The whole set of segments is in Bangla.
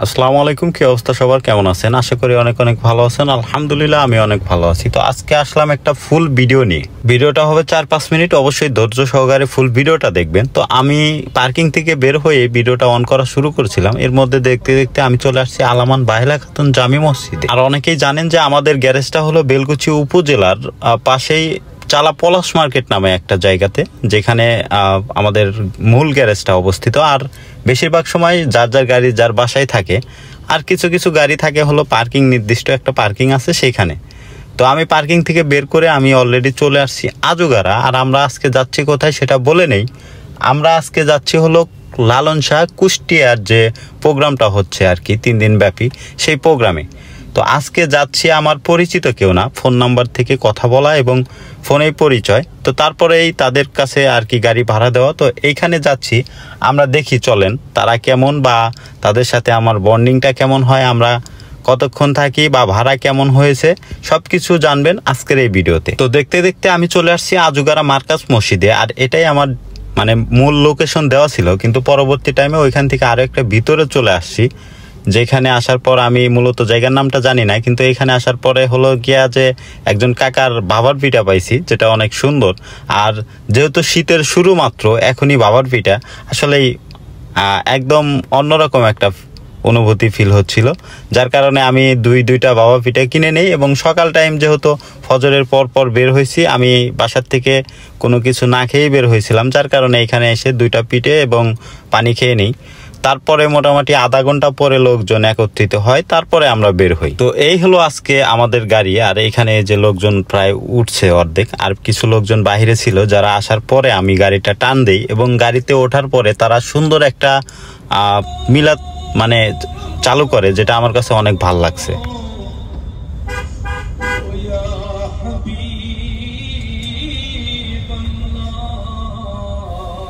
আসসালামু আলাইকুম। কি অবস্থা সবার, কেমন আছেন? আশা করি অনেক অনেক ভালো আছেন। আলহামদুলিল্লাহ আমি অনেক ভালো আছি। তো আজকে আসলাম একটা ফুল ভিডিও নিয়ে। ভিডিওটা হবে 4-5 মিনিট, অবশ্যই ধৈর্য সহকারে ফুল ভিডিওটা দেখবেন। তো আমি পার্কিং থেকে বের হয়ে ভিডিওটা অন করা শুরু করেছিলাম, এর মধ্যে দেখতে দেখতে আমি চলে আসছি আলামান বাহেলা খাতুন জামি মসজিদে। আর অনেকেই জানেন যে আমাদের গ্যারেজটা হলো বেলকুচি উপজেলার পাশেই চালা পলাশ মার্কেট নামে একটা জায়গাতে, যেখানে আমাদের মূল গ্যারেজটা অবস্থিত। আর বেশিরভাগ সময় যার যার গাড়ি যার বাসায় থাকে, আর কিছু কিছু গাড়ি থাকে হলো পার্কিং, নির্দিষ্ট একটা পার্কিং আছে সেখানে। তো আমি পার্কিং থেকে বের করে আমি অলরেডি চলে আসছি আজুগারা। আর আমরা আজকে যাচ্ছি কোথায় সেটা বলে নেই। আমরা আজকে যাচ্ছি হলো লালন শাহ কুষ্টিয়ার যে প্রোগ্রামটা হচ্ছে আর কি 3 দিন ব্যাপী, সেই প্রোগ্রামে। তো আজকে যাচ্ছি আমার পরিচিত কেউ না, ফোন নাম্বার থেকে কথা বলা এবং ফোনেই পরিচয়। তো তারপরেই তাদের কাছে আর কি গাড়ি ভাড়া দেওয়া। তো এইখানে যাচ্ছি, আমরা দেখি চলেন তারা কেমন বা তাদের সাথে আমার বন্ডিংটা কেমন হয়, আমরা কতক্ষণ থাকি বা ভাড়া কেমন হয়েছে, সব কিছু জানবেন আজকের এই ভিডিওতে। তো দেখতে দেখতে আমি চলে আসছি আজুগারা মার্কাজ মসজিদে। আর এটাই আমার মূল লোকেশন দেওয়া ছিল, কিন্তু পরবর্তী টাইমে ওইখান থেকে আরও একটা ভিতরে চলে আসছি, যেখানে আসার পর আমি মূলত জায়গার নামটা জানি না, কিন্তু এখানে আসার পরে হলো গিয়া যে একজন কাকার বাবার পিঠা পাইছি, যেটা অনেক সুন্দর। আর যেহেতু শীতের শুরু মাত্র, এখনই বাবার পিঠা আসলেই একদম অন্যরকম একটা অনুভূতি ফিল হচ্ছিল, যার কারণে আমি দুইটা বাবা পিঠা কিনে নেই। এবং সকাল টাইম যেহেতু ফজরের পর বের হয়েছি, আমি বাসার থেকে কোনো কিছু না খেয়েই বের হয়েছিলাম, যার কারণে এখানে এসে 2টা পিঠে এবং পানি খেয়ে নিই। তারপরে মোটামুটি আধা ঘন্টা পরে লোকজন একত্রিত হয়, তারপরে আমরা বের হই। তো এই হলো আজকে আমাদের গাড়ি। আর এখানে যে লোকজন প্রায় উঠছে অর্ধেক, আর কিছু লোকজন বাহিরে ছিল, যারা আসার পরে আমি গাড়িটা টান দেই এবং গাড়িতে ওঠার পরে তারা সুন্দর একটা মিলাদ চালু করে, যেটা আমার কাছে অনেক ভাল লাগছে।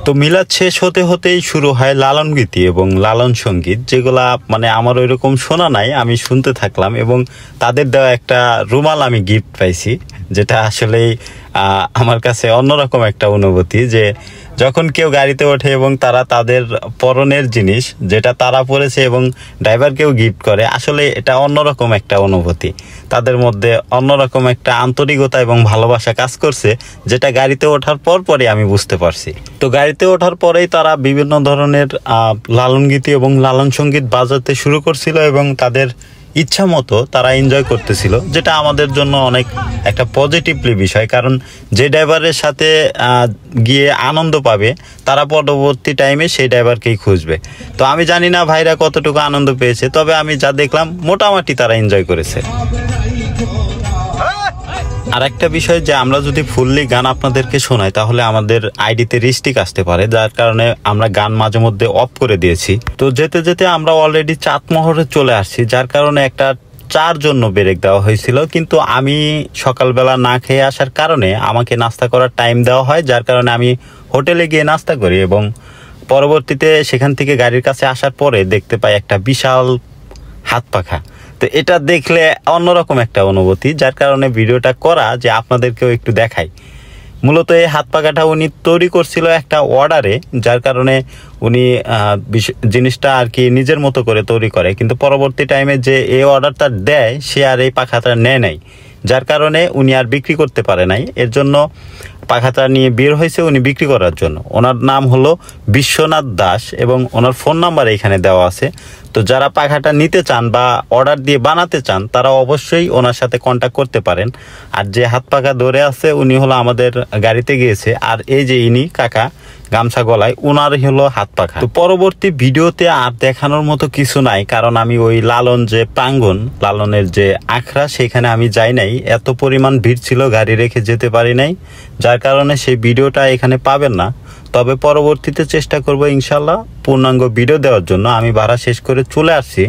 তো মিলাদ শেষ হতে হতেই শুরু হয় লালন গীতি এবং লালন সঙ্গীত, যেগুলা আমার ওইরকম শোনা নাই, আমি শুনতে থাকলাম। এবং তাদের দেওয়া একটা রুমাল আমি গিফট পাইছি, যেটা আসলেই আমার কাছে অন্যরকম একটা অনুভূতি, যে যখন কেউ গাড়িতে ওঠে এবং তারা তাদের পরনের জিনিস যেটা তারা পরেছে এবং ড্রাইভারকেও গিফট করে, আসলে এটা অন্যরকম একটা অনুভূতি। তাদের মধ্যে অন্যরকম একটা আন্তরিকতা এবং ভালোবাসা কাজ করছে, যেটা গাড়িতে ওঠার পরই আমি বুঝতে পারছি। তো গাড়িতে ওঠার পরেই তারা বিভিন্ন ধরনের লালন গীতি এবং লালন সঙ্গীত বাজাতে শুরু করছিল এবং তাদের ইচ্ছা মতো তারা এনজয় করতেছিল, যেটা আমাদের জন্য অনেক একটা পজিটিভলি বিষয়। কারণ যে ড্রাইভারের সাথে গিয়ে আনন্দ পাবে, তারা পরবর্তী টাইমে সেই ড্রাইভারকেই খুঁজবে। তো আমি জানি না ভাইরা কতটুকু আনন্দ পেয়েছে, তবে আমি যা দেখলাম মোটামুটি তারা এনজয় করেছে। আর একটা বিষয়, যে আমরা যদি ফুললি গান আপনাদেরকে শোনাই তাহলে আমাদের আইডিতে রিস্ট্রিক্ট আসতে পারে, যার কারণে আমরা গান মাঝে মধ্যে অফ করে দিয়েছি। তো যেতে যেতে আমরা অলরেডি চাঁদমোহরে চলে আসছি, যার কারণে একটা চার জন্য ব্রেক দেওয়া হয়েছিল। কিন্তু আমি সকালবেলা না খেয়ে আসার কারণে আমাকে নাস্তা করার টাইম দেওয়া হয়, যার কারণে আমি হোটেলে গিয়ে নাস্তা করি। এবং পরবর্তীতে সেখান থেকে গাড়ির কাছে আসার পরে দেখতে পাই একটা বিশাল হাত পাখা। তো এটা দেখলে অন্যরকম একটা অনুভূতি, যার কারণে ভিডিওটা করা, যে আপনাদেরকেও একটু দেখাই। মূলত এই হাত পাখাটা উনি তৈরি করছিল একটা অর্ডারে, যার কারণে উনি জিনিসটা আর কি নিজের মতো করে তৈরি করে, কিন্তু পরবর্তী টাইমে যে এই অর্ডারটা দেয় সে আর এই পাখাটা নেয় নাই, যার কারণে উনি আর বিক্রি করতে পারে নাই। এর জন্য পাখাটা নিয়ে বের হয়েছে উনি বিক্রি করার জন্য। ওনার নাম হলো বিশ্বনাথ দাস এবং ওনার ফোন নাম্বার এখানে দেওয়া আছে। তো যারা পাখাটা নিতে চান বা অর্ডার দিয়ে বানাতে চান, তারা অবশ্যই ওনার সাথে কন্ট্যাক্ট করতে পারেন। আর যে হাত পাখা ধরে আছে উনি হলো আমাদের গাড়িতে গিয়েছে। আর এই যে ইনি কাকা গামছা গলায়, উনার হলো হাত পাখা। তো পরবর্তী ভিডিওতে আর দেখানোর মতো কিছু নাই, কারণ আমি ওই লালন যে প্রাঙ্গণ, লালনের যে আখড়া, সেখানে আমি যাই নাই। এত পরিমাণ ভিড় ছিল, গাড়ি রেখে যেতে পারি নাই, যার কারণে সেই ভিডিওটা এখানে পাবেন না। তবে পরবর্তীতে চেষ্টা করব ইনশাল্লাহ পূর্ণাঙ্গ ভিডিও দেওয়ার জন্য। আমি ভাড়া শেষ করে চলে আসছি।